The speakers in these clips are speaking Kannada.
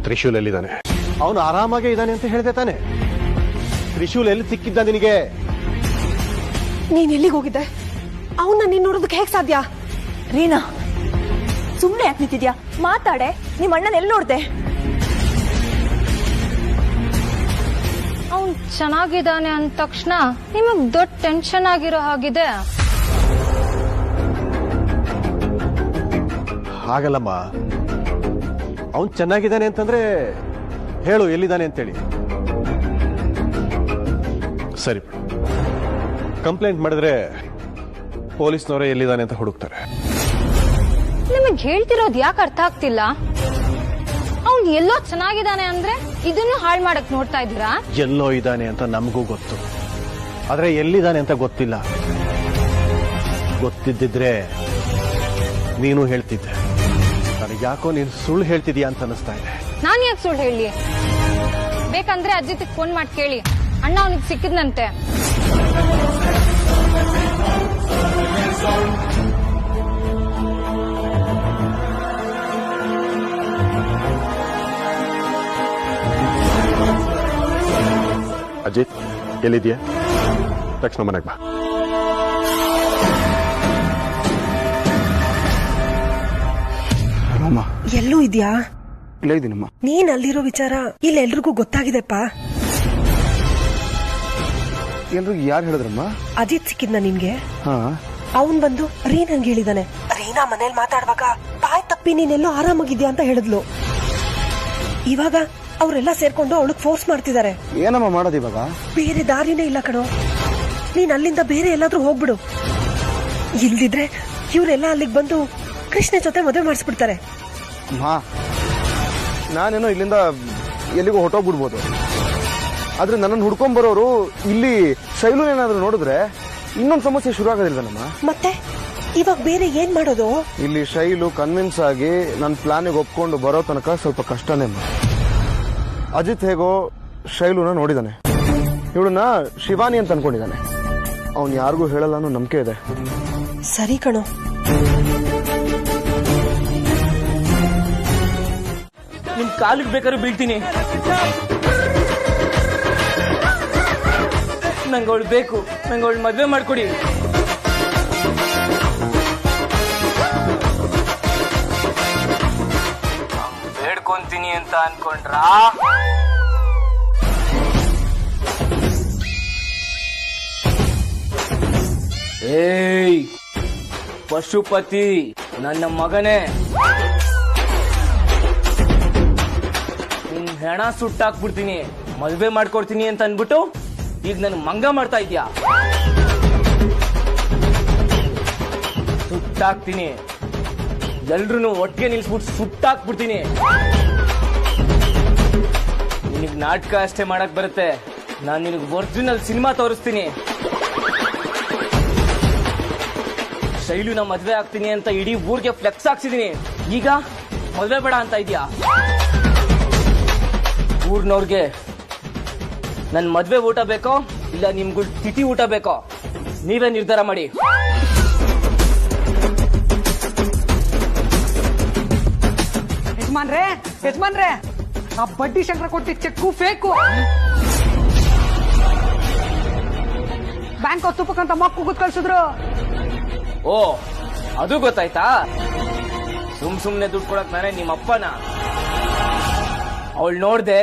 ತ್ರಿಶೂಲ್ ಎಲ್ಲಿದ್ದಾನೆ? ಅವನು ಆರಾಮಾಗೇ ಇದ್ದಾನೆ ಅಂತ ಹೇಳಿದೆ ತಾನೆ. ತ್ರಿಶೂಲ್ ಎಲ್ಲಿ ಸಿಕ್ಕಿದ್ದ ನಿನಗೆ? ನೀನ್ ಎಲ್ಲಿಗೆ ಹೋಗಿದ್ದೆ? ಅವನ್ನ ನೀನ್ ನೋಡೋದಕ್ಕೆ ಹೇಗ್ ಸಾಧ್ಯ? ರೀನಾ, ಸುಮ್ನೆ ಯಾಕೆ ನಿಂತಿದ್ಯಾ? ಮಾತಾಡೆ. ನಿಮ್ಮ ಅಣ್ಣನ ಎಲ್ಲಿ ನೋಡ್ದೆ? ಅವನ್ ಚೆನ್ನಾಗಿದ್ದಾನೆ ಅಂದ ತಕ್ಷಣ ನಿಮಗ್ ದೊಡ್ಡ ಟೆನ್ಷನ್ ಆಗಿರೋ ಹಾಗಿದೆ. ಹಾಗಲ್ಲಮ್ಮ, ಅವನ್ ಚೆನ್ನಾಗಿದ್ದಾನೆ ಅಂತಂದ್ರೆ ಹೇಳು ಎಲ್ಲಿದ್ದಾನೆ ಅಂತೇಳಿ. ಸರಿ, ಕಂಪ್ಲೇಂಟ್ ಮಾಡಿದ್ರೆ ಪೊಲೀಸ್ನವರೇ ಎಲ್ಲಿದ್ದಾನೆ ಅಂತ ಹುಡುಕ್ತಾರೆ. ನಿಮಗ್ ಹೇಳ್ತಿರೋದು ಯಾಕೆ ಅರ್ಥ ಆಗ್ತಿಲ್ಲ? ಅವ್ನ್ ಎಲ್ಲೋ ಚೆನ್ನಾಗಿದ್ದಾನೆ ಅಂದ್ರೆ ಇದನ್ನು ಹಾಳು ಮಾಡಕ್ ನೋಡ್ತಾ ಇದ್ದೀರಾ? ಎಲ್ಲೋ ಇದ್ದಾನೆ ಅಂತ ನಮಗೂ ಗೊತ್ತು, ಆದ್ರೆ ಎಲ್ಲಿದ್ದಾನೆ ಅಂತ ಗೊತ್ತಿಲ್ಲ. ಗೊತ್ತಿದ್ದಿದ್ರೆ ನೀನು ಹೇಳ್ತಿದ್ದೆ. ನನಗೆ ಯಾಕೋ ನೀನು ಸುಳ್ಳು ಹೇಳ್ತಿದ್ಯಾ ಅಂತ ಅನಿಸ್ತಾ ಇದೆ. ನಾನ್ ಯಾಕೆ ಸುಳ್ಳು ಹೇಳಿ? ಬೇಕಂದ್ರೆ ಅಜಿತ್ ಫೋನ್ ಮಾಡಿ ಕೇಳಿ, ಅಣ್ಣ ಅವನಿಗೆ ಸಿಕ್ಕಿದ್ನಂತೆ. ಅಜಿತ್ ಎಲ್ಲಿದ್ಯಾ? ತಕ್ಷಣ ಮನೆಗೆ ಬಾ. ಎಲ್ಲೂ ಇದ್ಯಾ? ಇಲ್ಲ ಇದೀನಮ್ಮ. ನೀನ್ ಅಲ್ಲಿರೋ ವಿಚಾರ ಇಲ್ಲಿ ಎಲ್ರಿಗೂ ಗೊತ್ತಾಗಿದೆಪ್ಪ. ಎಲ್ರಿಗೂ ಯಾರು ಹೇಳಿದ್ರಮ್ಮ? ಅಜಿತ್ ಸಿಕ್ಕಿದ್ನ ನಿನ್ಗೆ? ಹಾ, ಅವನ್ ಬಂದು ರೀನಾಂಗ್ ಹೇಳಿದಾನೆ. ರೀನಾ ಮನೇಲಿ ಮಾತಾಡುವಾಗ ಬಾಯ್ ತಪ್ಪಿ ನೀನೆಲ್ಲೋ ಆರಾಮಾಗಿದ್ಯಾ ಅಂತ ಹೇಳಿದ್ಲು. ಇವಾಗ ಅವರೆಲ್ಲ ಸೇರ್ಕೊಂಡು ಅವಳಗ್ ಫೋರ್ಸ್ ಮಾಡ್ತಿದ್ದಾರೆ. ಏನಮ್ಮ ಮಾಡೋದು ಇವಾಗ? ಬೇರೆ ದಾರಿನೇ ಇಲ್ಲ ಕಣೋ. ನೀನ್ ಅಲ್ಲಿಂದ ಬೇರೆ ಎಲ್ಲಾದ್ರೂ ಹೋಗ್ಬಿಡು. ಇಲ್ದಿದ್ರೆ ಇವರೆಲ್ಲ ಅಲ್ಲಿಗೆ ಬಂದು ಕೃಷ್ಣ ಜೊತೆ ಮದುವೆ ಮಾಡಿಸ್ಬಿಡ್ತಾರೆ. ಅಮ್ಮ, ನಾನೇನೋ ಇಲ್ಲಿಂದ ಎಲ್ಲಿಗೂ ಹೊಟ್ಟೋಗ್ಬಿಡ್ಬೋದು, ಆದ್ರೆ ನನ್ನನ್ನು ಹುಡ್ಕೊಂಡ್ ಬರೋರು ಇಲ್ಲಿ ಶೈಲು ಏನಾದ್ರು ನೋಡಿದ್ರೆ ಇನ್ನೊಂದು ಸಮಸ್ಯೆ ಶುರು ಆಗೋದಿಲ್ವೇನಮ್ಮ? ಮತ್ತೆ ಇವಾಗ ಬೇರೆ ಏನ್ ಮಾಡೋದು? ಇಲ್ಲಿ ಶೈಲು ಕನ್ವಿನ್ಸ್ ಆಗಿ ನನ್ನ ಪ್ಲಾನಿಗೆ ಒಪ್ಕೊಂಡು ಬರೋ ತನಕ ಸ್ವಲ್ಪ ಕಷ್ಟನೇ ಅಮ್ಮ. ಅಜಿತ್ ಹೇಗೋ ಶೈಲುನ ನೋಡಿದಾನೆ, ಇವಳನ್ನ ಶಿವಾನಿ ಅಂತ ಅನ್ಕೊಂಡಿದ್ದಾನೆ. ಅವ್ನು ಯಾರಿಗೂ ಹೇಳಲ್ಲ ಅನ್ನೋ ನಂಬಿಕೆ ಇದೆ. ಸರಿ ಕಣೋ. ನಿಮ್ ಕಾಲಿಗೆ ಬೇಕಾದ್ರೂ ಬೀಳ್ತೀನಿ. ನಂಗೆ ಅವಳು ಬೇಕು, ನಂಗೆ ಅವಳು ಮದ್ವೆ ಮಾಡ್ಕೊಡಿ. ಬೇಡ್ಕೊಂತೀನಿ ಅಂತ ಅನ್ಕೊಂಡ್ರಾ? ಏಯ್ ಪಶುಪತಿ, ನನ್ನ ಮಗನೇ, ನಿನ್ ಹೆಣ ಸುಟ್ಟಾಕ್ಬಿಡ್ತೀನಿ, ಮದ್ವೆ ಮಾಡ್ಕೊಡ್ತೀನಿ ಅಂತ ಅನ್ಬಿಟ್ಟು ಈಗ ನನ್ ಮಂಗ ಮಾಡ್ತಾ ಇದ್ಯಾ? ಸುಟ್ಟಾಕ್ತೀನಿ, ಎಲ್ರು ಒಟ್ಟಿಗೆ ನಿಲ್ಸ್ಬಿಟ್ಟು ಸುಟ್ಟಾಕ್ಬಿಡ್ತೀನಿ. ನಿನಗ್ ನಾಟಕ ಅಷ್ಟೇ ಮಾಡಕ್ ಬರುತ್ತೆ, ನಾನ್ ನಿನಗ್ ಒರಿಜಿನಲ್ ಸಿನಿಮಾ ತೋರಿಸ್ತೀನಿ. ಶೈಲುನ ಮದ್ವೆ ಆಗ್ತೀನಿ ಅಂತ ಇಡೀ ಊರಿಗೆ ಫ್ಲೆಕ್ಸ್ ಹಾಕ್ಸಿದೀನಿ. ಈಗ ಮದ್ವೆ ಬೇಡ ಅಂತ ಇದ್ಯಾ? ಊರ್ನವ್ರಿಗೆ ನನ್ ಮದ್ವೆ ಊಟ ಬೇಕೋ ಇಲ್ಲ ನಿಮ್ಗಳು ತಿಥಿ ಊಟ ಬೇಕೋ? ನೀವೇ ನಿರ್ಧಾರ ಮಾಡಿ. ಯಜಮಾನ್ರೆ, ಆ ಬಡ್ಡಿ ಶಂಕರ ಕೊಟ್ಟಿದ್ದ ಚೆಕ್ಕು ಫೇಕು. ಬ್ಯಾಂಕ್ ತುಪ್ಪಕ್ಕಂತ ಮಕ್ಕು ಕೂತ್ ಕಳ್ಸಿದ್ರು. ಓ, ಅದು ಗೊತ್ತಾಯ್ತಾ? ಸುಮ್ನೆ ದುಡ್ಡು ಕೊಡಕ್ ನಾನೇ ನಿಮ್ಮ ಅಪ್ಪನ? ಅವಳು ನೋಡ್ದೆ,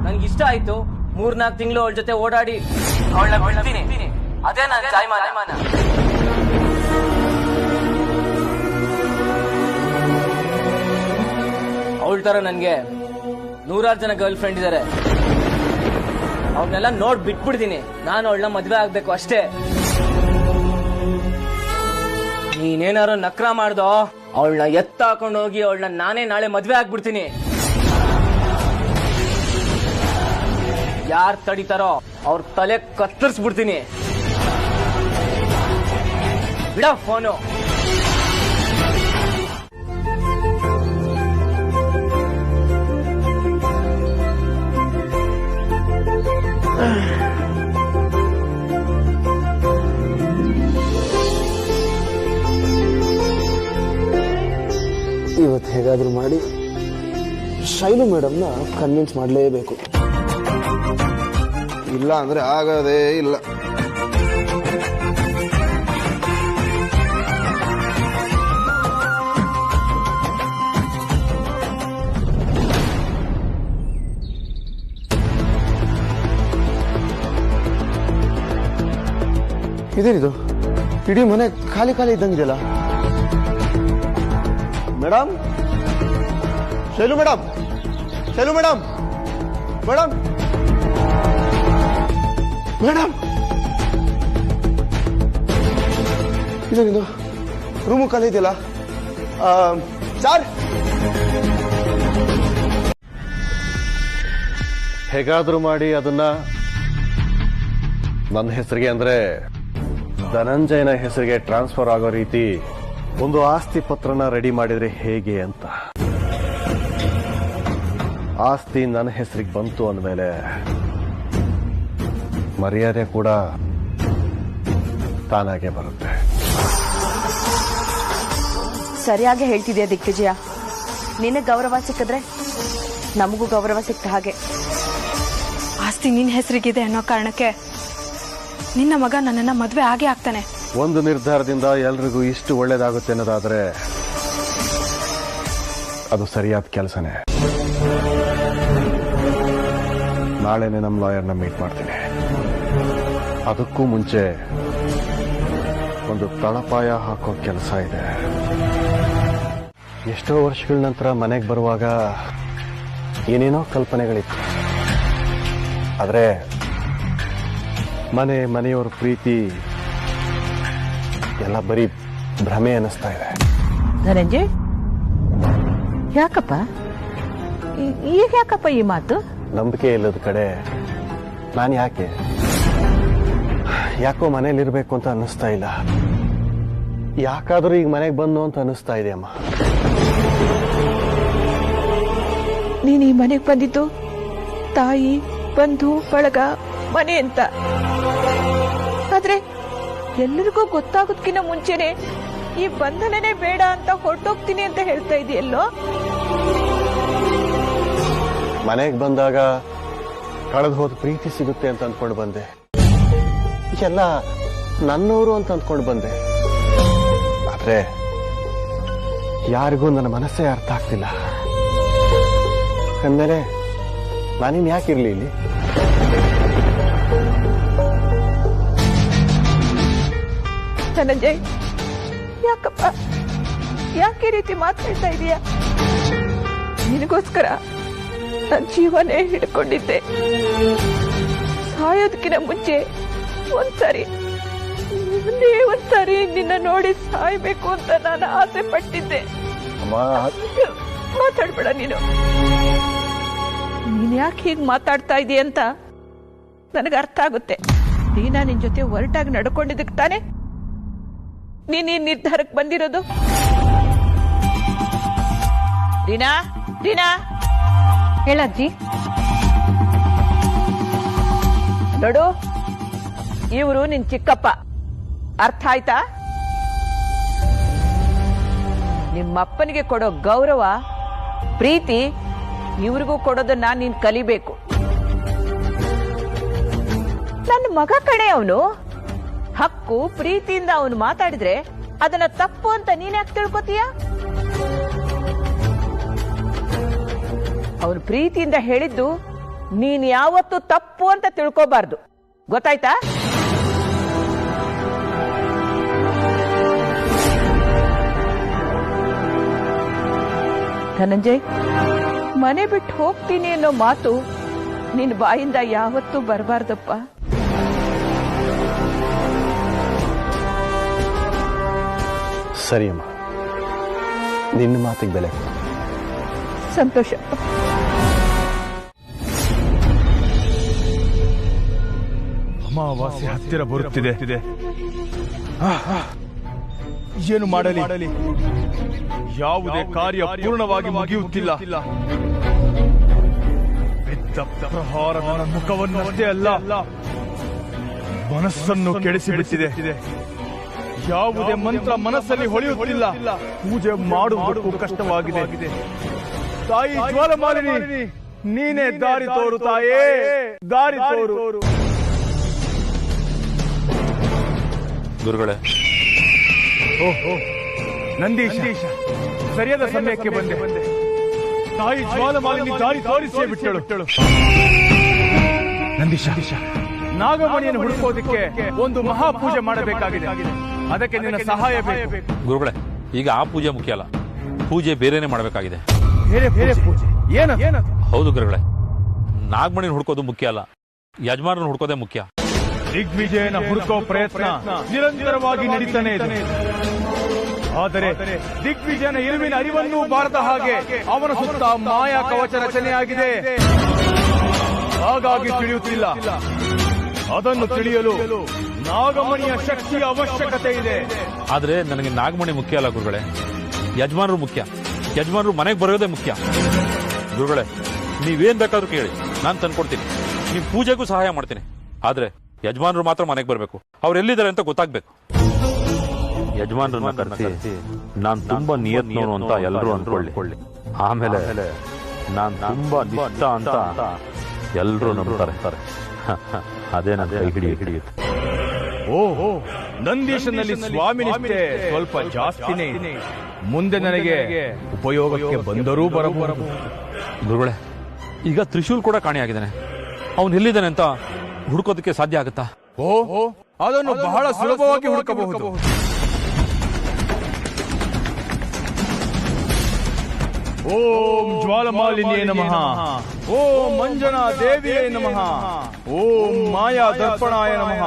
ನನ್ಗಿಷ್ಟ ಆಯ್ತು. 3-4 ತಿಂಗಳು ಅವಳ ಜೊತೆ ಓಡಾಡಿ ಅವಳನ್ನ ಬಿಡ್ತೀನಿ. ಅದೇ ನನ್ನ ಜಾಯಮಾನ. ಅವಳ ತರ ನನ್ಗೆ 100 ಜನ ಗರ್ಲ್ ಫ್ರೆಂಡ್ ಇದಾರೆ. ಅವನ್ನೆಲ್ಲ ನೋಡ್ ಬಿಟ್ಬಿಡ್ತೀನಿ. ನಾನು ಅವಳನ್ನ ಮದ್ವೆ ಆಗ್ಬೇಕು ಅಷ್ಟೇ. ನೀನೇನಾರು ನಕ್ರ ಮಾಡ್ದೋ, ಅವಳನ್ನ ಎತ್ತಾಕೊಂಡು ಹೋಗಿ ಅವಳನ್ನ ನಾನೇ ನಾಳೆ ಮದ್ವೆ ಆಗ್ಬಿಡ್ತೀನಿ. ಯಾರ್ ತಡಿತಾರೋ ಅವ್ರ ತಲೆ ಕತ್ತರಿಸ್ಬಿಡ್ತೀನಿ. ಬಿಡ ಫೋನು. ಇವತ್ತು ಹೇಗಾದ್ರೂ ಮಾಡಿ ಶೈಲು ಮೇಡಮ್ನ ಕನ್ವಿನ್ಸ್ ಮಾಡಲೇಬೇಕು, ಇಲ್ಲ ಅಂದ್ರೆ ಆಗೋದೇ ಇಲ್ಲ. ಇದೇನಿದು, ಇಡೀ ಮನೆ ಖಾಲಿ ಖಾಲಿ ಇದ್ದಂಗಿದೆಯಲ್ಲ. Madam, Shailu madam, Shailu madam, madam, madam, ಇದೇನಿದು, ರೂಮು ಖಾಲಿ ಇದೆಯಲ್ಲ. ಸರ್, ಹೇಗಾದ್ರೂ ಮಾಡಿ ಅದನ್ನ ನನ್ನ ಹೆಸರಿಗೆ ಅಂದ್ರೆ ಧನಂಜಯನ ಹೆಸರಿಗೆ ಟ್ರಾನ್ಸ್ಫರ್ ಆಗೋ ರೀತಿ ಒಂದು ಆಸ್ತಿ ಪತ್ರನ ರೆಡಿ ಮಾಡಿದ್ರೆ ಹೇಗೆ ಅಂತ. ಆಸ್ತಿ ನನ್ನ ಹೆಸರಿಗೆ ಬಂತು ಅಂದಮೇಲೆ ಮರ್ಯಾದೆ ಕೂಡ ತಾನಾಗೆ ಬರುತ್ತೆ. ಸರಿಯಾಗಿ ಹೇಳ್ತಿದ್ಯಾ ದಿಗ್ವಿಜಯ. ನಿನಗೆ ಗೌರವ ಸಿಕ್ಕಿದ್ರೆ ನಮಗೂ ಗೌರವ ಸಿಕ್ತ ಹಾಗೆ. ಆಸ್ತಿ ನಿನ್ನ ಹೆಸರಿಗಿದೆ ಅನ್ನೋ ಕಾರಣಕ್ಕೆ ನಿನ್ನ ಮಗ ನನ್ನನ್ನ ಮದುವೆ ಆಗೇ ಆಗ್ತಾನೆ. ಒಂದು ನಿರ್ಧಾರದಿಂದ ಎಲ್ರಿಗೂ ಇಷ್ಟು ಒಳ್ಳೇದಾಗುತ್ತೆ ಅನ್ನೋದಾದ್ರೆ ಅದು ಸರಿಯಾದ ಕೆಲಸನೇ. ನಾಳೆನೆ ನಮ್ಮ ಲಾಯರ್ನ ಮೀಟ್ ಮಾಡ್ತೀನಿ. ಅದಕ್ಕೂ ಮುಂಚೆ ಒಂದು ತಳಪಾಯ ಹಾಕೋ ಕೆಲಸ ಇದೆ. ಎಷ್ಟೋ ವರ್ಷಗಳ ನಂತರ ಮನೆಗೆ ಬರುವಾಗ ಏನೇನೋ ಕಲ್ಪನೆಗಳಿತ್ತು, ಆದರೆ ಮನೆಯವರ ಪ್ರೀತಿ ಎಲ್ಲ ಬರೀ ಭ್ರಮೆ ಅನ್ನಿಸ್ತಾ ಇದೆ. ಧನಂಜಯ್, ಯಾಕಪ್ಪ ಈಗ ಯಾಕಪ್ಪ ಈ ಮಾತು? ನಂಬಿಕೆ ಇಲ್ಲದ ಕಡೆ ನಾನು ಯಾಕೋ ಮನೇಲಿರ್ಬೇಕು ಅಂತ ಅನ್ನಿಸ್ತಾ ಇಲ್ಲ. ಯಾಕಾದ್ರೂ ಈಗ ಮನೆಗೆ ಬಂದು ಅಂತ ಅನ್ನಿಸ್ತಾ ಇದೆ ಅಮ್ಮ. ನೀನು ಈ ಮನೆಗೆ ಬಂದಿದ್ದು ತಾಯಿ, ಬಂಧು ಬಳಗ, ಮನೆ ಅಂತ. ಆದ್ರೆ ಎಲ್ಲರಿಗೂ ಗೊತ್ತಾಗೋದಕ್ಕಿಂತ ಮುಂಚೆನೆ ಈ ಬಂಧನನೇ ಬೇಡ ಅಂತ ಹೊರಟೋಗ್ತೀನಿ ಅಂತ ಹೇಳ್ತಾ ಇದೆಯಲ್ಲೋ. ಮನೆಗೆ ಬಂದಾಗ ಕಳೆದು ಹೋದ ಪ್ರೀತಿ ಸಿಗುತ್ತೆ ಅಂತ ಅಂದ್ಕೊಂಡು ಬಂದೆ. ಎಲ್ಲ ನನ್ನವರು ಅಂತ ಅಂದ್ಕೊಂಡು ಬಂದೆ. ಆದ್ರೆ ಯಾರಿಗೂ ನನ್ನ ಮನಸ್ಸೇ ಅರ್ಥ ಆಗ್ತಿಲ್ಲ. ಅಂದಮೇಲೆ ನಾನಿನ್ ಯಾಕಿರ್ಲಿ ಇಲ್ಲಿ? ಧನಂಜಯ್, ಯಾಕಪ್ಪ ಯಾಕೆ ರೀತಿ ಮಾತಾಡ್ತಾ ಇದೀಯಾ? ನಿನಗೋಸ್ಕರ ನನ್ನ ಜೀವನೇ ಹಿಡ್ಕೊಂಡಿದ್ದೆ. ಸಾಯೋದಕ್ಕಿಂತ ಮುಂಚೆ ಒಂದ್ಸಾರಿ ನಿನ್ನ ನೋಡಿ ಸಾಯ್ಬೇಕು ಅಂತ ನಾನು ಆಸೆ ಪಟ್ಟಿದ್ದೆ. ಮಾತಾಡ್ಬೇಡ ನೀನು. ನೀನ್ ಯಾಕೆ ಹೀಗೆ ಮಾತಾಡ್ತಾ ಇದೀಯ ಅಂತ ನನಗೆ ಅರ್ಥ ಆಗುತ್ತೆ. ನೀನಾ ನಿನ್ ಜೊತೆ ಹೊರಟಾಗಿ ನಡ್ಕೊಂಡಿದ್ದಕ್ಕೆ ತಾನೆ ನೀನ್ ಈ ನಿರ್ಧಾರಕ್ಕೆ ಬಂದಿರೋದು. ರೀನಾ, ರೀನಾ, ಹೇಳಜ್ಜಿ. ನೋಡು, ಇವರು ನಿನ್ ಚಿಕ್ಕಪ್ಪ, ಅರ್ಥ ಆಯ್ತಾ? ನಿಮ್ಮಪ್ಪನಿಗೆ ಕೊಡೋ ಗೌರವ, ಪ್ರೀತಿ ಇವ್ರಿಗೂ ಕೊಡೋದನ್ನ ನೀನ್ ಕಲಿಬೇಕು. ನನ್ನ ಮಗ ಕಣೆ ಅವನು. ಹಕ್ಕು ಪ್ರೀತಿಯಿಂದ ಅವನು ಮಾತಾಡಿದ್ರೆ ಅದನ್ನ ತಪ್ಪು ಅಂತ ನೀನ್ ಯಾಕೆ ತಿಳ್ಕೊತೀಯ? ಅವನು ಪ್ರೀತಿಯಿಂದ ಹೇಳಿದ್ದು ನೀನ್ ಯಾವತ್ತೂ ತಪ್ಪು ಅಂತ ತಿಳ್ಕೋಬಾರ್ದು, ಗೊತ್ತಾಯ್ತಾ? ಧನಂಜಯ್, ಮನೆ ಬಿಟ್ಟು ಹೋಗ್ತೀನಿ ಅನ್ನೋ ಮಾತು ನಿನ್ ಬಾಯಿಂದ ಯಾವತ್ತೂ ಬರಬಾರ್ದಪ್ಪ. ಸರಿ ಅಮ್ಮ, ನಿನ್ನ ಮಾತಿಗೆ ಬೆಲೆ. ಸಂತೋಷ. ಅಮಾವಾಸ್ಯೆ ಹತ್ತಿರ ಬರುತ್ತಿದೆ. ಏನು ಮಾಡಲಿ? ಯಾವುದೇ ಕಾರ್ಯ ಪೂರ್ಣವಾಗಿ ಮುಗಿಯುತ್ತಿಲ್ಲ. ಬಿದ್ದ ಪ್ರಹಾರ ನನ್ನ ಮುಖವನ್ನಷ್ಟೇ ಅಲ್ಲ, ಮನಸ್ಸನ್ನು ಕೆಡಿಸಿಬಿಟ್ಟಿದೆ. ಯಾವುದೇ ಮಂತ್ರ ಮನಸ್ಸಲ್ಲಿ ಹೊಳೆಯುತ್ತಿಲ್ಲ. ಪೂಜೆ ಮಾಡುವುದಕ್ಕೂ ಕಷ್ಟವಾಗಿದೆ. ತಾಯಿ ಜ್ವಾಲಮಾಲಿನಿ, ನೀನೇ ದಾರಿ ತೋರು ತಾಯೇ, ದಾರಿ ತೋರು. ಗುರುಗಳೇ, ಓಹೋ ನಂದೀಶ, ಸರಿಯಾದ ಸಮಯಕ್ಕೆ ಬಂದೆ. ತಾಯಿ ಜ್ವಾಲಮಾಲಿನಿ ದಾರಿ ತೋರಿಸೇ ಬಿಟ್ಟಳು. ನಂದೀಶ, ನಾಗಮಣಿಯನ್ನು ಹುಡುಕೋದಿಕ್ಕೆ ಒಂದು ಮಹಾಪೂಜೆ ಮಾಡಬೇಕಾಗಿದೆ. ಅದಕ್ಕೆ ನಿನ್ನ ಸಹಾಯ ಬೇಕು. ಗುರುಗಳೇ, ಈಗ ಆ ಪೂಜೆ ಮುಖ್ಯ ಅಲ್ಲ, ಪೂಜೆ ಬೇರೆನೆ ಮಾಡಬೇಕಾಗಿದೆ. ಬೇರೆ ಪೂಜೆ ಏನದು? ಹೌದು ಗುರುಗಳೇ, ನಾಗಮಣಿನ ಹುಡ್ಕೋದು ಮುಖ್ಯ ಅಲ್ಲ, ಯಜಮಾನರನ್ನು ಹುಡ್ಕೋದೇ ಮುಖ್ಯ. ದಿಗ್ವಿಜಯನ ಹುಡುಕೋ ಪ್ರಯತ್ನ ನಿರಂತರವಾಗಿ ನಡೀತಾನೆ ಇದೆ. ಆದರೆ ದಿಗ್ವಿಜಯನ ಇರುವಿನ ಅರಿವನ್ನೂ ಬಾರದ ಹಾಗೆ ಅವನ ಸುತ್ತ ಮಾಯಾ ಕವಚ ರಚನೆಯಾಗಿದೆ. ಹಾಗಾಗಿ ತಿಳಿಯುತ್ತಿಲ್ಲ. ಅದನ್ನು ತಿಳಿಯಲು ನಾಗಮಣಿಯ ಶಕ್ತಿಯ ಅವಶ್ಯಕತೆ ಇದೆ. ಆದ್ರೆ ನನಗೆ ನಾಗಮಣಿ ಮುಖ್ಯ ಅಲ್ಲ ಗುರುಗಳೇ, ಯಜಮಾನರು ಮುಖ್ಯ. ಯಜಮಾನರು ಮನೆಗೆ ಬರೋದೇ ಮುಖ್ಯ. ಗುರುಗಳೇ, ನೀವೇನ್ ಬೇಕಾದ್ರೂ ಕೇಳಿ, ನಾನು ತಂದ್ಕೊಡ್ತೀನಿ. ನಿಮ್ ಪೂಜೆಗೂ ಸಹಾಯ ಮಾಡ್ತೀನಿ. ಆದ್ರೆ ಯಜಮಾನರು ಮಾತ್ರ ಮನೆಗೆ ಬರಬೇಕು. ಅವ್ರು ಎಲ್ಲಿದ್ದಾರೆ ಅಂತ ಗೊತ್ತಾಗ್ಬೇಕು. ಯಜಮಾನರನ್ನ ಕರೆಸಿ ನಾನ್ ತುಂಬಾ ನಿಯತ್ನೋನು ಅಂತ ಎಲ್ಲರೂ ಅನ್ಕೊಳ್ಳಿ. ಆಮೇಲೆ ನಾನ್ ತುಂಬಾ ನಿಷ್ಠ ಅಂತ ಎಲ್ಲರೂ ನಂಬ್ತಾರೆ. ಅದೇ ನನ್ನ ಕೈ ಹಿಡಿಯುತ್ತೆ. ಓಹೋ, ನಂದೀಶನಲ್ಲಿ ಸ್ವಾಮಿ ನಿಷ್ಠೆ ಸ್ವಲ್ಪ ಜಾಸ್ತಿನೇ ಇದೆ. ಮುಂದೆ ನನಗೆ ಉಪಯೋಗಕ್ಕೆ ಬಂದರೂ ಬರಬಹುದು. ಗುರುಗಳೇ, ಈಗ ತ್ರಿಶೂಲ್ ಕೂಡ ಕಾಣೆಯಾಗಿದ್ದಾನೆ. ಅವನು ಎಲ್ಲಿದ್ದಾನೆ ಅಂತ ಹುಡುಕೋದಕ್ಕೆ ಸಾಧ್ಯ ಆಗುತ್ತಾ? ಓಹೋ, ಅದನ್ನು ಬಹಳ ಸುಲಭವಾಗಿ ಹುಡುಕಬಹುದು. ಓಂ ಜ್ವಾಲಮಾಲಿನಿಯೇ ನಮಃ, ಓಂ ಮಂಜನಾ ದೇವಿಯೇ ನಮಃ, ಓಂ ಮಾಯಾ ದರ್ಪಣಾಯ ನಮಃ.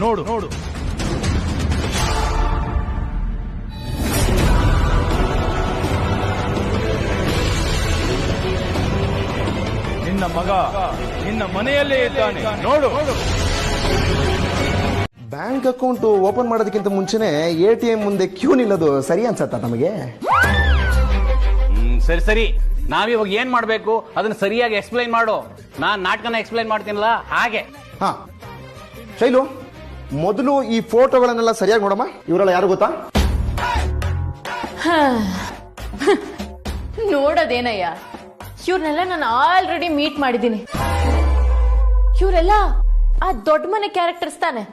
ನೋಡು, ನಿನ್ನ ಮಗ ನಿನ್ನ ಮನೆಯಲ್ಲೇ ಇದ್ದಾನೆ. ನೋಡು. ಬ್ಯಾಂಕ್ ಅಕೌಂಟ್ ಓಪನ್ ಮಾಡೋದಕ್ಕಿಂತ ಮುಂಚೆನೆ ATM ಮುಂದೆ ಕ್ಯೂ ನಿಲ್ಲೋದು ಸರಿ ಅನ್ಸತ್ತ ನಮಗೆ? ಸರಿ, ನಾವಿವಾಗ ಏನ್ ಮಾಡ್ಬೇಕು ಅದನ್ನ ಸರಿಯಾಗಿ ಎಕ್ಸ್ಪ್ಲೈನ್ ಮಾಡು. ನಾನ್ ನಾಟಕನ ಎಕ್ಸ್ಪ್ಲೈನ್ ಮಾಡ್ತೀನಲ್ಲ ಹಾಗೆ. ಹಾ ಶೈಲು, ಮೊದಲು ಈ ಫೋಟೋಗಳನ್ನೆಲ್ಲ ಸರಿಯಾಗಿ ನೋಡಮ್ಮ. ಇವರೆಲ್ಲ ಯಾರು ಗೊತ್ತಾ? ನೋಡೋದೇನಯ್ಯ, ಇವ್ರನ್ನೆಲ್ಲ ನಾನು ಆಲ್ರೆಡಿ ಮೀಟ್ ಮಾಡಿದ್ದೀನಿ. ಇವರೆಲ್ಲ ಆ ದೊಡ್ಡ ಮನೆ ಕ್ಯಾರೆಕ್ಟರ್ಸ್ ತಾನೆ.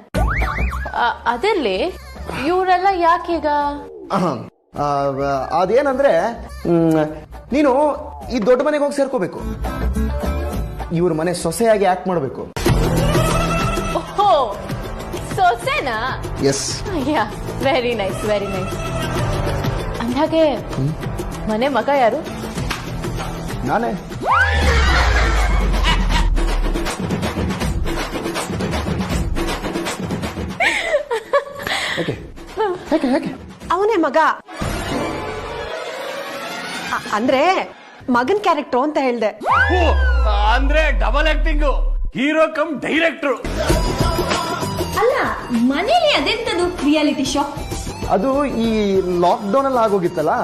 ಅದರಲ್ಲಿ ಇವರೆಲ್ಲ ಯಾಕೀಗ? ಅದೇನಂದ್ರೆ ನೀನು ಈ ದೊಡ್ಡ ಮನೆಗೆ ಹೋಗಿ ಸೇರ್ಕೋಬೇಕು. ಇವ್ರ ಮನೆ ಸೊಸೆಯಾಗಿ ಆಕ್ಟ್ ಮಾಡಬೇಕು. ಓಹೋ, ಸೊಸೆನಾ? Yes. Very nice, very nice. ಅಂದಾಗೆ ಮನೆ ಮಗ ಯಾರು? ನಾನೇ. ಅವನೇ ಮಗ. ಅಂದ್ರೆ ಮಗನ್ ಕ್ಯಾರೆಕ್ಟರ್ ಅಂತ ಹೇಳ್ದೆ. ಅಂದ್ರೆ double acting, hero come director. ಅಲ್ಲ, ಮನೇಲಿ ಅದೆಂತದು ರಿಯಾಲಿಟಿ ಶೋ? ಅದು ಈ ಲಾಕ್ಡೌನ್ ಅಲ್ಲಿ ಆಗೋಗಿತ್ತಲ್ಲ,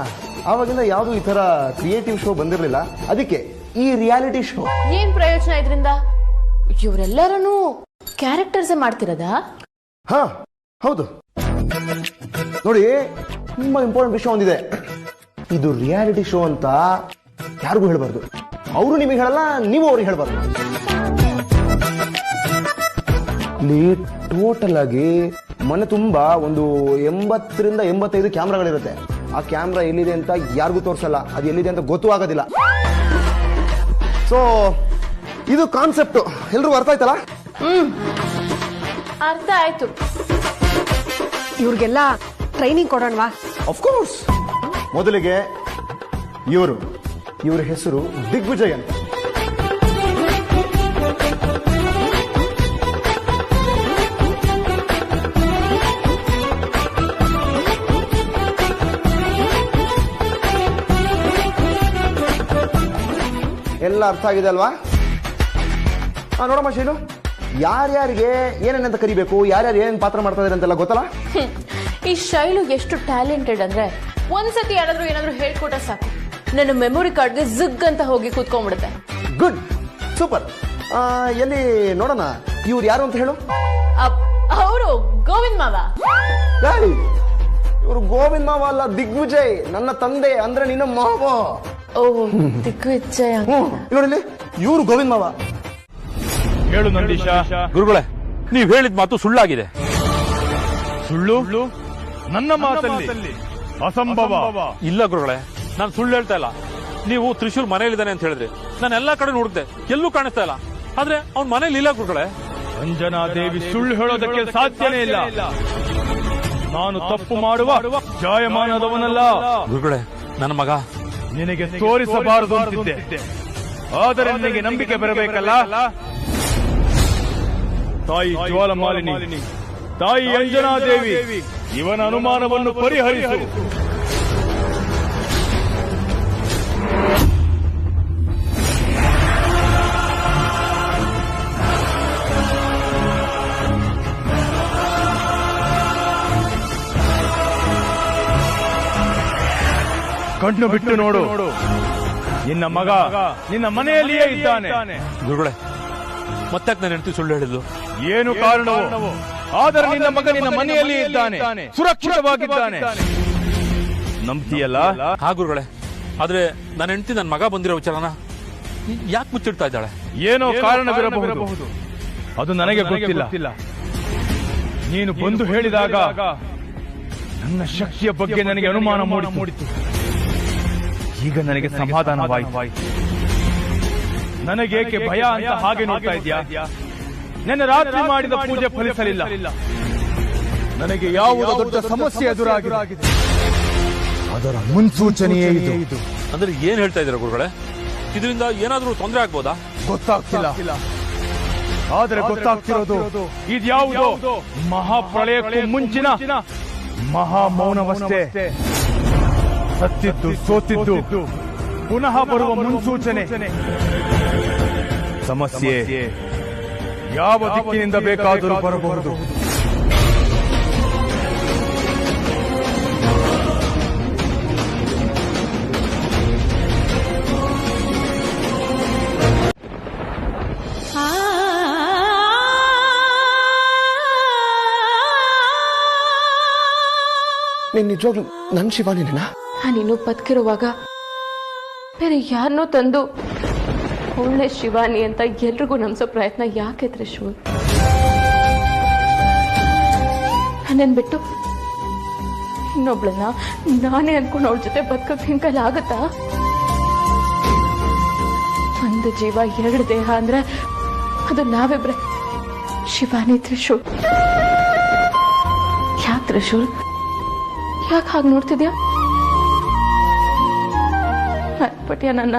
ಆವಾಗಿಂದ ಯಾವ್ದು ಈ ತರ ಕ್ರಿಯೇಟಿವ್ ಶೋ ಬಂದಿರಲಿಲ್ಲ. ಅದಕ್ಕೆ ಈ ರಿಯಾಲಿಟಿ ಶೋ. ಏನ್ ಪ್ರಯೋಜನ ಇದರಿಂದ? ಇವರೆಲ್ಲರೂ ಕ್ಯಾರೆಕ್ಟರ್ಸ್ ಮಾಡ್ತಿರೋದಾ? ಹಾ ಹೌದು. ನೋಡಿ, ತುಂಬಾ ಇಂಪಾರ್ಟೆಂಟ್ ವಿಷಯ ಒಂದಿದೆ. ಇದು ರಿಯಾಲಿಟಿ ಶೋ ಅಂತ ಯಾರಿಗೂ ಹೇಳ್ಬಾರ್ದು. ಅವರು ನಿಮಗೆ ಹೇಳಲ್ಲ, ನೀವು ಅವ್ರಿಗೆ ಹೇಳ್ಬಾರ್ದು. ಇಲ್ಲಿ ಟೋಟಲ್ ಆಗಿ ಮನೆ ತುಂಬಾ ಒಂದು 80ರಿಂದ 85 ಕ್ಯಾಮ್ರಾಗಳಿರುತ್ತೆ. ಆ ಕ್ಯಾಮ್ರಾ ಎಲ್ಲಿದೆ ಅಂತ ಯಾರಿಗೂ ತೋರಿಸಲ್ಲ, ಅದು ಎಲ್ಲಿದೆ ಅಂತ ಗೊತ್ತೂ ಆಗೋದಿಲ್ಲ. ಸೊ ಇದು ಕಾನ್ಸೆಪ್ಟ್ ಎಲ್ರಿಗೂ ಅರ್ಥ ಆಯ್ತಲ್ಲ? ಅರ್ಥ ಆಯ್ತು. ಇವ್ರಿಗೆಲ್ಲ ಟ್ರೈನಿಂಗ್ ಕೊಡೋಣವಾ? ಆಫ್ಕೋರ್ಸ್. ಮೊದಲಿಗೆ ಇವ್ರ ಹೆಸರು ದಿಗ್ವಿಜಯ್ ಅಂತ. ಎಲ್ಲ ಅರ್ಥ ಆಗಿದೆ ಅಲ್ವಾ? ನೋಡಮ್ಮ ಶೀಲು, ಯಾರ್ಯಾರಿಗೆ ಏನೇನಂತ ಕರಿಬೇಕು, ಯಾರ್ಯಾರು ಏನೇನು ಪಾತ್ರ ಮಾಡ್ತಾ ಇದಾರೆ ಅಂತೆಲ್ಲ ಗೊತ್ತಲ್ಲ? ಈ ಶೈಲು ಎಷ್ಟು ಟ್ಯಾಲೆಂಟೆಡ್ ಅಂದ್ರೆ ಒಂದ್ಸತಿ ಯಾರಾದ್ರೂ ಏನಾದ್ರೂ ಹೇಳ್ಕೊಟ್ರೆ ಸಾಕು, ನನ್ನ ಮೆಮೊರಿ ಕಾರ್ಡ್ಗೆ ಜಿಗ್ ಅಂತ ಹೋಗಿ ಕೂತ್ಕೊಂಡ್ಬಿಡುತ್ತೆ. Good, super. ಎಲ್ಲಿ ನೋಡೋಣ, ಇವ್ರು ಯಾರು ಅಂತ ಹೇಳು. ಅವರು ಗೋವಿಂದ್ ಮಾವ. ಇವರು ಗೋವಿಂದ್ ಮಾವ ಅಲ್ಲ, ದಿಗ್ವಿಜಯ್, ನನ್ನ ತಂದೆ, ಅಂದ್ರೆ ನಿನ್ನ ಮಾವ. ಓ ದಿಗ್ವಿಜಯ್. ನೋಡಿ, ಇವರು ಗೋವಿಂದ್ ಮಾವ. ಹೇಳು ನಂದೀಶ. ಗುರುಗಳೇ, ನೀವ್ ಹೇಳಿದ ಮಾತು ಸುಳ್ಳಾಗಿದೆ. ಸುಳ್ಳು? ನನ್ನ ಮಾತಲ್ಲಿ ಅಸಂಭವ. ಇಲ್ಲ ಗುರುಗಳೇ, ನಾನು ಸುಳ್ಳು ಹೇಳ್ತಾ ಇಲ್ಲ. ನೀವು ತ್ರಿಶೂಲ್ ಮನೇಲಿದ್ದಾನೆ ಅಂತ ಹೇಳಿದ್ರಿ. ನಾನು ಎಲ್ಲಾ ಕಡೆ ನೋಡಿದೆ, ಎಲ್ಲೂ ಕಾಣಿಸ್ತಾ ಇಲ್ಲ. ಆದ್ರೆ ಅವ್ನ ಮನೇಲಿ ಇಲ್ಲ ಗುರುಗಳೇ. ಅಂಜನಾ ದೇವಿ ಸುಳ್ಳು ಹೇಳೋದಕ್ಕೆ ಸಾಧ್ಯನೇ ಇಲ್ಲ. ನಾನು ತಪ್ಪು ಮಾಡುವ ಜಾಯಮಾನದವನಲ್ಲ. ಗುರುಗಳೇ, ನನ್ನ ಮಗ ನಿನಗೆ ತೋರಿಸಬಾರದು ಅಂತಿದ್ದೆ, ಆದರೆ ನಿನಗೆ ನಂಬಿಕೆ ಬರಬೇಕಲ್ಲ. ತಾಯಿ ಜ್ವಾಲಮಾಲಿನಿ, ತಾಯಿ ಅಂಜನಾ ದೇವಿ, ಇವನ ಅನುಮಾನವನ್ನು ಪರಿಹರಿಸು. ಕಣ್ಣು ಬಿಟ್ಟು ನೋಡು, ನಿನ್ನ ಮಗ ನಿನ್ನ ಮನೆಯಲ್ಲಿಯೇ ಇದ್ದಾನೆ. ಗುರುಗಳೇ, ಮತ್ತೆ ನನ್ನ ಹೆಂಡತಿ ಸುಳ್ಳು ಹೇಳಿದ್ಲು. ಏನು ಕಾರಣವೋ, ಆದರೆ ನಿನ್ನ ಮಗ ನಿನ್ನ ಮನೆಯಲ್ಲಿ ಇದ್ದಾನೆ, ಸುರಕ್ಷಿತವಾಗಿದ್ದಾನೆ. ನಂಬ್ತೀಯಲ್ಲ? ಹಾ ಗುರುಗಳೇ, ಆದ್ರೆ ನನ್ನ ಹೆಂಡತಿ ನನ್ನ ಮಗ ಬಂದಿರೋ ವಿಚಾರನ ಯಾಕೆ ಮುಚ್ಚಿಡ್ತಾ ಇದ್ದಾಳೆ? ಏನೋ ಕಾರಣವಿರಬಹುದು, ಅದು ನನಗೆ ಗೊತ್ತಿಲ್ಲ. ನೀನು ಬಂದು ಹೇಳಿದಾಗ ನನ್ನ ಶಕ್ತಿಯ ಬಗ್ಗೆ ನನಗೆ ಅನುಮಾನ ಮೂಡಿತು. ಈಗ ನನಗೆ ಸಮಾಧಾನವಾಯಿತು. ನನಗೇಕೆ ಭಯ ಅಂತ ಹಾಗೆ ನೋಡ್ತಾ ಇದೆಯಾ? ನೆನ್ನೆ ರಾತ್ರಿ ಮಾಡಿದ ಪೂಜೆ ಫಲಿಸಲಿಲ್ಲ. ನನಗೆ ಯಾವುದೋ ದೊಡ್ಡ ಸಮಸ್ಯೆ ಎದುರಾಗಿದೆ, ಅದರ ಮುನ್ಸೂಚನೆಯೇ ಇದು. ಅಂದ್ರೆ ಏನ್ ಹೇಳ್ತಾ ಇದ್ದೀರಾ ಗುರುಗಳೇ? ಇದರಿಂದ ಏನಾದ್ರೂ ತೊಂದರೆ ಆಗ್ಬೋದಾ? ಗೊತ್ತಾಗ್ತಿಲ್ಲ. ಆದರೆ ಗೊತ್ತಾಗ್ತಿರೋದು ಇದ್ಯಾವುದೋ ಮಹಾಪ್ರಳಯಕ್ಕೂ ಮುಂಚಿನ ಮಹಾಮೌನವಷ್ಟೇ. ಸತ್ತಿದ್ದು ಸೋತಿದ್ದು ಪುನಃ ಬರುವ ಮುನ್ಸೂಚನೆ. ಸಮಸ್ಯೆ ಯಾವ ದಿಕ್ಕಿನಿಂದ ಬೇಕಾದರೂ ಬರಬಹುದು. ನೀನ್ ನಿಜವಾಗ್ಲೂ ನನ್ ಶಿವಾನಿನ? ನಾನಿನ್ನು ಬದುಕಿರುವಾಗ ಬೇರೆ ಯಾರನ್ನೋ ತಂದು ಒಳ್ಳೆ ಶಿವಾನಿ ಅಂತ ಎಲ್ರಿಗೂ ನಂಬಿಸೋ ಪ್ರಯತ್ನ ಯಾಕೆ ತ್ರಿಶೂಲ್? ನನ್ನನ್ ಬಿಟ್ಟು ಇನ್ನೊಬ್ಳನ್ನ ನಾನೇ ಅನ್ಕೊಂಡು ಅವಳ ಜೊತೆ ಬದುಕಕ್ಕೆ ನಿನ್ ಕೈಲಿ ಆಗುತ್ತಾ? ಒಂದು ಜೀವ ಎರಡು ದೇಹ ಅಂದ್ರೆ ಅದು ನಾವಿಬ್ರೆ. ಶಿವಾನಿ ತ್ರಿಶೂಲ್. ಯಾಕೆ ತ್ರಿಶೂಲ್, ಯಾಕೆ ಹಾಗೆ ನೋಡ್ತಿದ್ಯಾ? ಮರ್ತ್ಬಿಟ್ಯಾ ನನ್ನ?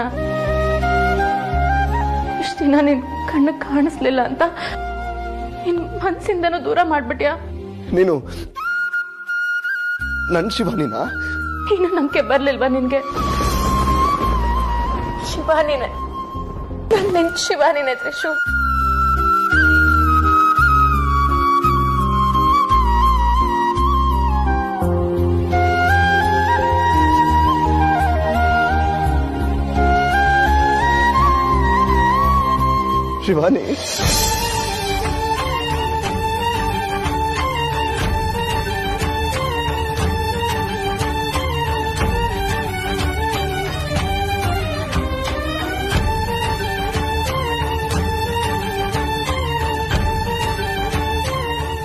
ಇಷ್ಟು ದಿನ ನಿನ್ ಕಣ್ಣು ಕಾಣಿಸ್ಲಿಲ್ಲ ಅಂತ ನಿನ್ ಮನ್ಸಿಂದನೂ ದೂರ ಮಾಡ್ಬಿಟ್ಯಾ? ನೀನು ನನ್ ಶಿವಾನಿನ? ನೀನು ನಂಬಿಕೆ ಬರ್ಲಿಲ್ವಾ ನಿನ್ಗೆ? ಶಿವಾನಿನೇ, ನಿನ್ ಶಿವಾನಿನೇ ತ್ರಿಶೂಲ್. ಶಿವಾನಿ,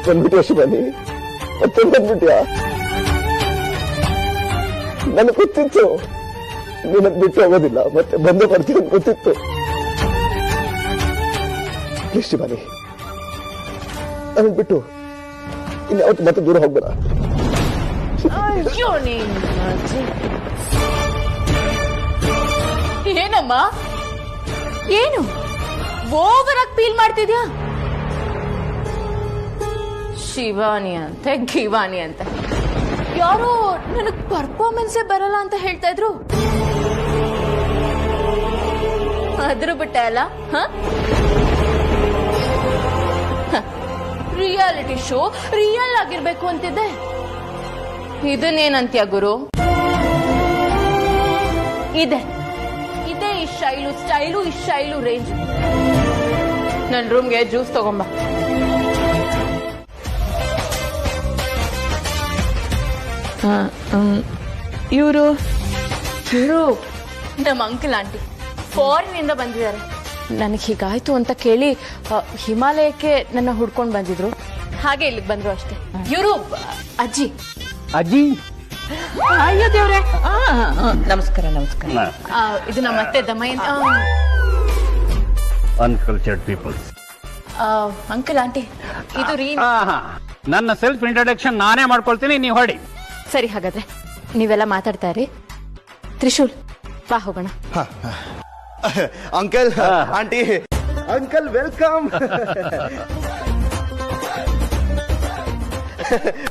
ಬಂದ್ಬಿಟ್ಯಾ ಶಿವಾನಿ? ಮತ್ತೆ ಬಂದ್ಬಿಟ್ಯಾ? ನನಗೆ ಗೊತ್ತಿತ್ತು ನಿನ್ನನ್ನು ಬಿಟ್ಟು ಹೋಗೋದಿಲ್ಲ, ಮತ್ತೆ ಬಂದೇ ಬರ್ತೀನಿ ಅಂತ ಗೊತ್ತಿತ್ತು. ಪ್ಲೀಸ್ ಶಿವಾನಿ, ನನ್ನ ಬಿಟ್ಟು ಇನ್ಯಾವತ್ತು ಮತ್ತೆ ದೂರ ಹೋಗ್ಬೇಡ. ಏನಮ್ಮ, ಏನು ಓವರ್ ಆಗಿ ಫೀಲ್ ಮಾಡ್ತಿದ್ಯಾ? ಶಿವಾನಿ ಅಂತೆ ಗಿವಾನಿ ಅಂತೆ, ಯಾರೋ ನನಗ್ ಪರ್ಫಾರ್ಮೆನ್ಸೇ ಬರಲ್ಲ ಅಂತ ಹೇಳ್ತಾ ಇದ್ರು. ಅದ್ರ ಬಿಟ್ಟ ಅಲ್ಲ, ರಿಯಾಲಿಟಿ ಶೋ ರಿಯಲ್ ಆಗಿರ್ಬೇಕು ಅಂತಿದ್ದೆ. ಇದನ್ನೇನಂತ್ಯ ಗುರು? ಇದೆ ಈ ಸ್ಟೈಲು ಈ ಶೈಲು ರೇಂಜ್. ನನ್ ರೂಮ್ಗೆ ಜ್ಯೂಸ್ ತಗೊಂಬ. ಇವರು ನಮ್ಮ ಅಂಕಲ್ ಆಂಟಿ ಫಾರಿನ್ ಇಂದ ಬಂದಿದ್ದಾರೆ. ನನಗೆ ಹೀಗಾಯ್ತು ಅಂತ ಕೇಳಿ ಹಿಮಾಲಯಕ್ಕೆ ನನ್ನ ಹುಡ್ಕೊಂಡು ಬಂದಿದ್ರು. ಹಾಗೆ ಇಲ್ಲಿಗೆ ಬಂದ್ರು ಅಷ್ಟೇ. ಇವರು ಅಜ್ಜಿ. ಅಜ್ಜಿ ಅಯ್ಯೋ ದೇವ್ರೆ. ನಮಸ್ಕಾರ ನಮಸ್ಕಾರ. ಇದು ನಮ್ಮ ಅತ್ತೆ Damayanti. Uncultured peoples. Uncle aunty ಇದು ರೀ. ನನ್ನ ಸೆಲ್ಫ್ ಇಂಟ್ರೊಡಕ್ಷನ್ ನಾನೇ ಮಾಡ್ಕೊಳ್ತೀನಿ, ನೀವು ಹೊಡಿ. ಸರಿ, ಹಾಗಾದ್ರೆ ನೀವೆಲ್ಲ ಮಾತಾಡ್ತಾ ಇರಿ. ತ್ರಿಶೂಲ್ ಬಾ ಹೋಗೋಣ. Uncle aunty uncle welcome.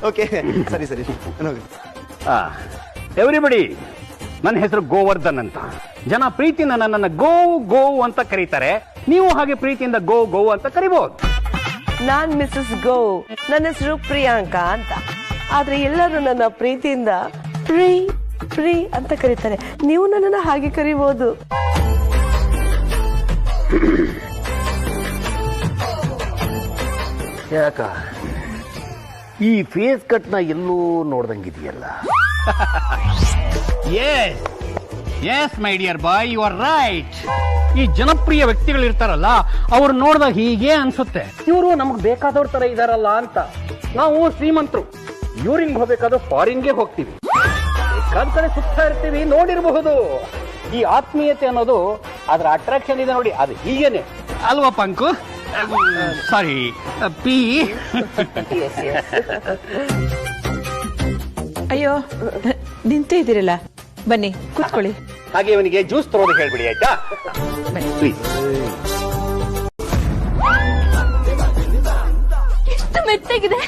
Okay ಸರಿ ಸರಿ. ಎವ್ರಿಬಡಿ, ನನ್ನ ಹೆಸರು ಗೋವರ್ಧನ್ ಅಂತ. ಜನ ಪ್ರೀತಿಯಿಂದ ನನ್ನನ್ನು ಗೋವು ಗೋವು ಅಂತ ಕರೀತಾರೆ. ನೀವು ಹಾಗೆ ಪ್ರೀತಿಯಿಂದ ಗೋವು ಅಂತ ಕರಿಬಹುದು. ನಾನ್ ಮಿಸಸ್ ಗೋ, ನನ್ನ ಹೆಸರು ಪ್ರಿಯಾಂಕಾ ಅಂತ. ಆದ್ರೆ ಎಲ್ಲರೂ ನನ್ನ ಪ್ರೀತಿಯಿಂದ ಫ್ರೀ ಅಂತ ಕರೀತಾರೆ. ನೀವು ನನ್ನನ್ನ ಹಾಗೆ ಕರಿಬಹುದು. ಯಾಕ ಈ ಫೇಸ್ ಕಟ್ ನ ಎಲ್ಲೂ ನೋಡ್ದಂಗಿದೆಯಲ್ಲ? Yes my dear boy, you are right. ಈ ಜನಪ್ರಿಯ ವ್ಯಕ್ತಿಗಳು ಇರ್ತಾರಲ್ಲ, ಅವ್ರು ನೋಡಿದಾಗ ಹೀಗೆ ಅನ್ಸುತ್ತೆ, ಇವರು ನಮಗ್ ಬೇಕಾದವ್ರ ತರ ಇದಾರಲ್ಲ ಅಂತ. ನಾವು ಶ್ರೀಮಂತರು, ಇವ್ರಿಂಗ್ ಹೋಗ್ಬೇಕಾದ್ರೆ ಫಾರಿನ್ಗೆ ಹೋಗ್ತೀವಿ, ಬೇಕಾದ ಕಡೆ ಸುತ್ತಾ ಇರ್ತೀವಿ. ನೋಡಿರಬಹುದು, ಈ ಆತ್ಮೀಯತೆ ಅನ್ನೋದು ಅದ್ರ ಅಟ್ರಾಕ್ಷನ್ ಇದೆ ನೋಡಿ, ಅದು ಹೀಗೇನೆ ಅಲ್ವಾ ಪಂಕು? ಸಾರಿ ಪಿ. ಅಯ್ಯೋ ನಿಂತೇ ಇದ್ದೀರಲ್ಲ, ಬನ್ನಿ ಕೂತ್ಕೊಳ್ಳಿ. ಹಾಗೆ ಇವನಿಗೆ ಜ್ಯೂಸ್ ತರೋದು ಹೇಳ್ಬಿಡಿ, ಆಯ್ತಾ? ಪ್ಲೀಸ್. ಎಷ್ಟು ಮೆತ್ತಗಿದೆ.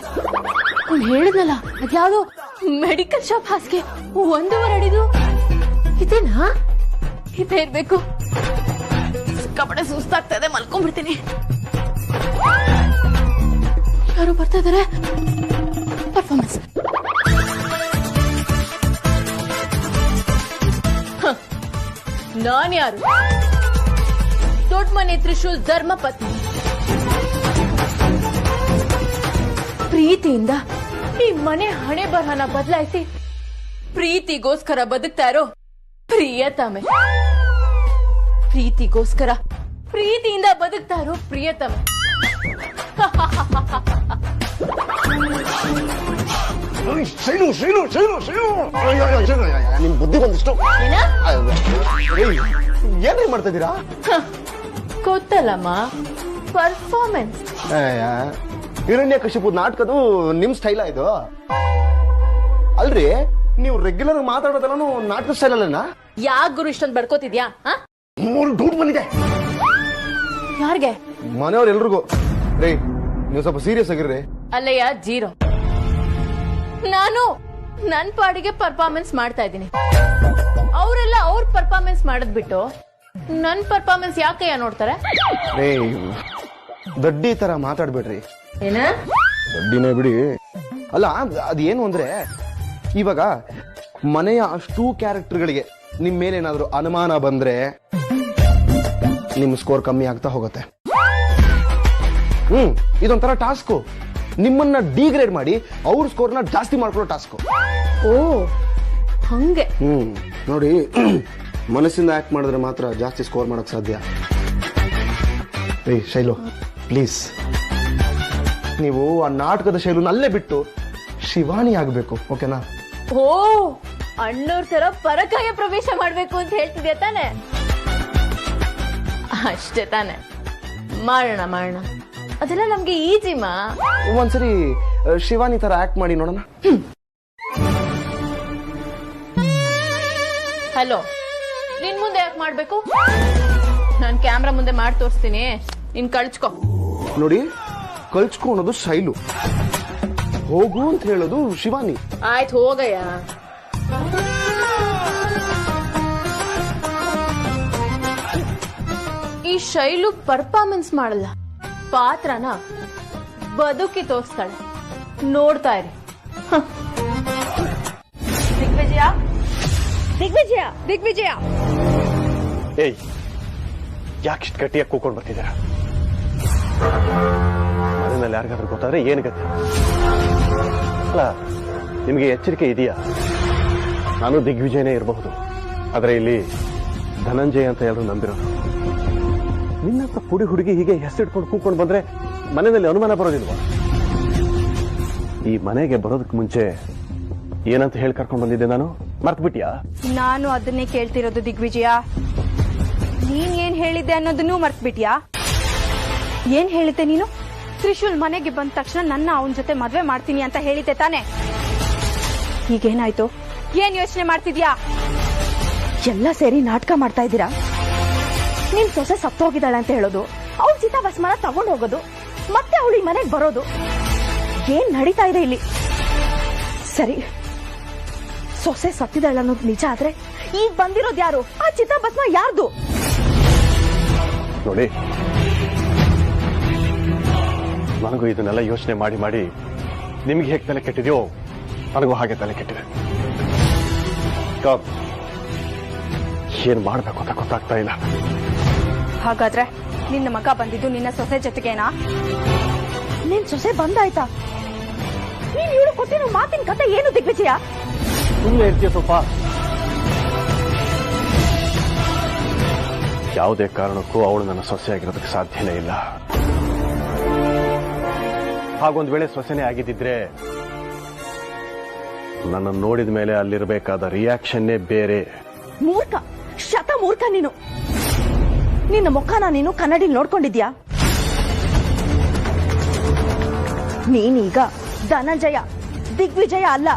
ಅವ್ನು ಹೇಳಿದ್ನಲ್ಲ, ಅದ್ಯಾವುದೋ ಮೆಡಿಕಲ್ ಶಾಪ್ ಹಾಸಿಗೆ 1.5 ಅಡಿದು. ಇದೇನಾ? ಇದೇ ಇರ್ಬೇಕು. ಸಿಕ್ಕಾಪಟ್ಟೆ ಸುಸ್ತಾಗ್ತಾ ಇದೆ, ಮಲ್ಕೊಂಡ್ಬಿಡ್ತೀನಿ. ಯಾರು ಬರ್ತಾ ಇದಾರೆ? ಪರ್ಫಾರ್ಮೆನ್ಸ್. ನಾನ್ ಯಾರು? ದೊಡ್ಡ ಮನೆ ತ್ರಿಶೂಲ್ ಧರ್ಮಪತ್ನಿ. ಪ್ರೀತಿಯಿಂದ ಈ ಮನೆ ಹಣೆ ಬರಹನ ಬದಲಾಯಿಸಿ ಪ್ರೀತಿಗೋಸ್ಕರ ಬದುಕ್ತಾ ಇರೋ ಪ್ರಿಯತಮೆ. ಪ್ರೀತಿಗೋಸ್ಕರ ಪ್ರೀತಿಯಿಂದ ಬದುಕ್ತಾ ಇರೋ ಪ್ರಿಯತಮೆ. ನಿಮ್ ಬುದ್ಧಿ ಬಂದಿಷ್ಟು. ಏನ್ರಿ ಮಾಡ್ತಾ ಇದ್ದೀರಾ? ಗೊತ್ತಲ್ಲಮ್ಮ, ಪರ್ಫಾರ್ಮೆನ್ಸ್. ಹಿರಣ್ಯಕಶಿಪು ನಾಟಕದು ನಿಮ್ ಸ್ಟೈಲ ಇದು? ಅಲ್ರಿ, ನೀವು ರೆಗ್ಯುಲರ್ ಮಾತಾಡೋದೆಲ್ಲ ನಾಟಕ ಸ್ಟೈಲ್ ಅಲ್ಲನಾ? ಯಾಕೆ ಗುರು ಇಷ್ಟೊಂದು ಬಡ್ಕೋತಿದ್ಯಾ? 3 ಡೂಟ್ ಬಂದಿದೆ. ಯಾರಿಗೆ? ಮನೆಯವ್ರೆಲ್ರಿಗೂ. ರೇ, ನೀವು ಸ್ವಲ್ಪ ಸೀರಿಯಸ್ ಆಗಿರ್ರಿ. ಅಲ್ಲಯ್ಯ ಜೀರೋ. ನಾನು ನನ್ ಪಾಡಿಗೆ ಪರ್ಫಾರ್ಮೆನ್ಸ್ ಮಾಡ್ತಾ ಇದ್ದೀನಿ. ಅವರೆಲ್ಲ ಅವ್ರ ಪರ್ಫಾರ್ಮೆನ್ಸ್ ಮಾಡದ್ ಬಿಟ್ಟು ನನ್ ಪರ್ಫಾರ್ಮೆನ್ಸ್ ಯಾಕಯ್ಯ ನೋಡ್ತಾರೆ? ರೇ, ದಡ್ಡಿ ತರ ಮಾತಾಡ್ಬೇಡ್ರಿ. ಏನ ದಡ್ಡಿನೇ ಬಿಡಿ. ಅಲ್ಲ, ಅದೇನು ಅಂದ್ರೆ, ಇವಾಗ ಮನೆಯ ಅಷ್ಟೂ ಕ್ಯಾರೆಕ್ಟರ್ಗಳಿಗೆ ನಿಮ್ ಮೇಲೆ ಏನಾದ್ರು ಅನುಮಾನ ಬಂದ್ರೆ ನಿಮ್ ಸ್ಕೋರ್ ಕಮ್ಮಿ ಆಗ್ತಾ ಹೋಗುತ್ತೆ. ಇದೊಂಥರ ಟಾಸ್ಕು. ನಿಮ್ಮನ್ನ ಡಿಗ್ರೇಡ್ ಮಾಡಿ ಅವ್ರ ಸ್ಕೋರ್ನ ಜಾಸ್ತಿ ಮಾಡ್ಕೊಳ್ಳೋ ಟಾಸ್ಕು. ಓ ಹಂಗೆ. ನೋಡಿ, ಮನಸ್ಸಿಂದ ಆಕ್ಟ್ ಮಾಡಿದ್ರೆ ಮಾತ್ರ ಜಾಸ್ತಿ ಸ್ಕೋರ್ ಮಾಡಕ್ ಸಾಧ್ಯ. ಶೈಲು, ಪ್ಲೀಸ್, ನೀವು ಆ ನಾಟಕದ ಶೈಲುನ ಅಲ್ಲೇ ಬಿಟ್ಟು ಶಿವಾನಿ ಆಗ್ಬೇಕು, ಓಕೆನಾ? ಓ, ಅಣ್ಣವ್ರ ತರ ಪರಕಾಯ ಪ್ರವೇಶ ಮಾಡ್ಬೇಕು ಅಂತ ಹೇಳ್ತಿದ್ಯಾ ತಾನೆ? ಅಷ್ಟೇ ತಾನೆ, ಮಾಡೋಣ. ಅದೆಲ್ಲ ನಮ್ಗೆ ಈಜಿಮಾ. ಒಂದ್ಸರಿ ಶಿವಾನಿ ತರ ಆಕ್ಟ್ ಮಾಡಿ ನೋಡೋಣ. ಹಲೋ, ನಿನ್ ಮುಂದೆ ಯಾಕೆ ಮಾಡ್ಬೇಕು? ನಾನ್ ಕ್ಯಾಮ್ರಾ ಮುಂದೆ ಮಾಡಿ ತೋರಿಸ್ತೀನಿ, ನೀನ್ ಕಳ್ಚ್ಕೊ. ನೋಡಿ, ಕಳ್ಚ್ಕೊ ಅನ್ನೋದು ಶೈಲು, ಹೋಗು ಅಂತ ಹೇಳೋದು ಶಿವಾನಿ. ಆಯ್ತು, ಹೋಗಯ್ಯ. ಈ ಶೈಲು ಪರ್ಫಾರ್ಮೆನ್ಸ್ ಮಾಡಲ್ಲ, ಪಾತ್ರನ ಬದುಕಿ ತೋರಿಸ್ತಾಳೆ. ನೋಡ್ತಾ ಇರಿ. ದಿಗ್ವಿಜಯ. ಏಯ್, ಯಾಕಿಷ್ಟು ಗಟ್ಟಿಯಾಗಿ ಕೂಕೊಂಡು ಬರ್ತಿದ್ದೀರಾ? ಮನೆಯಲ್ಲಿ ಯಾರಿಗಾದ್ರೂ ಗೊತ್ತಾದ್ರೆ ಏನ್ ಗತಿ? ಅಲ್ಲ, ನಿಮಗೆ ಎಚ್ಚರಿಕೆ ಇದೆಯಾ? ನಾನು ದಿಗ್ವಿಜಯನೇ ಇರಬಹುದು, ಆದರೆ ಇಲ್ಲಿ ಧನಂಜಯ ಅಂತ ಎಲ್ಲರೂ ನಂಬಿರೋದು. ನಿನ್ನಂತ ಪುಡಿ ಹುಡುಗಿ ಹೀಗೆ ಹೆಸರಿಟ್ಕೊಂಡು ಕೂತ್ಕೊಂಡು ಬಂದ್ರೆ ಮನೆಯಲ್ಲಿ ಅನುಮಾನ ಬರೋದಿಲ್ವಾ? ಈ ಮನೆಗೆ ಬರೋದಕ್ಕೆ ಮುಂಚೆ ಏನಂತ ಹೇಳಿ ಕರ್ಕೊಂಡು ಬಂದಿದ್ದೆ ನಾನು, ಮರ್ತ್ಬಿಟ್ಯಾ? ನಾನು ಅದನ್ನೇ ಕೇಳ್ತಿರೋದು ದಿಗ್ವಿಜಯ. ನೀನ್ ಏನ್ ಹೇಳಿದ್ದೆ ಅನ್ನೋದನ್ನೂ ಮರ್ತ್ಬಿಟ್ಯಾ? ಏನ್ ಹೇಳಿದ್ದೆ ನೀನು? ತ್ರಿಶೂಲ್ ಮನೆಗೆ ಬಂದ ತಕ್ಷಣ ನನ್ನ ಅವನ ಜೊತೆ ಮದ್ವೆ ಮಾಡ್ತೀನಿ ಅಂತ ಹೇಳಿದ್ದೆ ತಾನೆ? ಈಗೇನಾಯ್ತು? ಏನ್ ಯೋಚನೆ ಮಾಡ್ತಿದ್ಯಾ? ಎಲ್ಲ ಸೇರಿ ನಾಟಕ ಮಾಡ್ತಾ ಇದ್ದೀರಾ. ನಿಮ್ ಸೊಸೆ ಸತ್ತೋಗಿದ್ದಾಳೆ ಅಂತ ಹೇಳೋದು, ಅವಳು ಚಿತಾಭಸ್ಮನ ತಗೊಂಡು ಹೋಗೋದು, ಮತ್ತೆ ಅವಳು ಈ ಮನೆಗೆ ಬರೋದು, ಏನ್ ನಡೀತಾ ಇದೆ ಇಲ್ಲಿ? ಸರಿ, ಸೊಸೆ ಸತ್ತಿದ್ದಾಳೆ ಅನ್ನೋದು ನಿಜ ಆದ್ರೆ ಈಗ ಬಂದಿರೋದು ಯಾರು? ಆ ಚಿತಾಭಸ್ಮ ಯಾರ್ದು? ನೋಡಿ, ನನಗೂ ಇದನ್ನೆಲ್ಲ ಯೋಚನೆ ಮಾಡಿ ಮಾಡಿ ನಿಮ್ಗೆ ಹೇಗೆ ತಲೆ ಕೆಟ್ಟಿದೆಯೋ ನನಗೂ ಹಾಗೆ ತಲೆ ಕೆಟ್ಟಿದೆ. ಏನ್ ಮಾಡ್ಬೇಕು ಅಂತ ಗೊತ್ತಾಗ್ತಾ ಇಲ್ಲ. ಹಾಗಾದ್ರೆ ನಿನ್ನ ಮಗ ಬಂದಿದ್ದು ನಿನ್ನ ಸೊಸೆ ಜೊತೆಗೇನಾ? ನಿನ್ ಸೊಸೆ ಬಂದಾಯ್ತಾ? ನೀನ್ ಇವಳು ಕೊಟ್ಟಿರೋ ಮಾತಿನ ಕತೆ ಏನು ದಿಗ್ವಿಜಯ? ಸುಮ್ಮನೆ ಇರ್ತೀಯ ಸ್ವಲ್ಪ. ಯಾವುದೇ ಕಾರಣಕ್ಕೂ ಅವಳು ನನ್ನ ಸೊಸೆಯಾಗಿರೋದಕ್ಕೆ ಸಾಧ್ಯನೇ ಇಲ್ಲ. ಹಾಗೊಂದ್ ವೇಳೆ ಸೊಸೆನೇ ಆಗಿದ್ದಿದ್ರೆ ನನ್ನ ನೋಡಿದ ಮೇಲೆ ಅಲ್ಲಿರಬೇಕಾದ ರಿಯಾಕ್ಷನ್ನೇ ಬೇರೆ. ಮೂರ್ಖ, ಶತ ಮೂರ್ಖ ನೀನು. ನಿನ್ನ ಮುಖನ ನೀನು ಕನ್ನಡಿ ನೋಡ್ಕೊಂಡಿದ್ಯಾ? ನೀನೀಗ ಧನಂಜಯ, ದಿಗ್ವಿಜಯ ಅಲ್ಲ.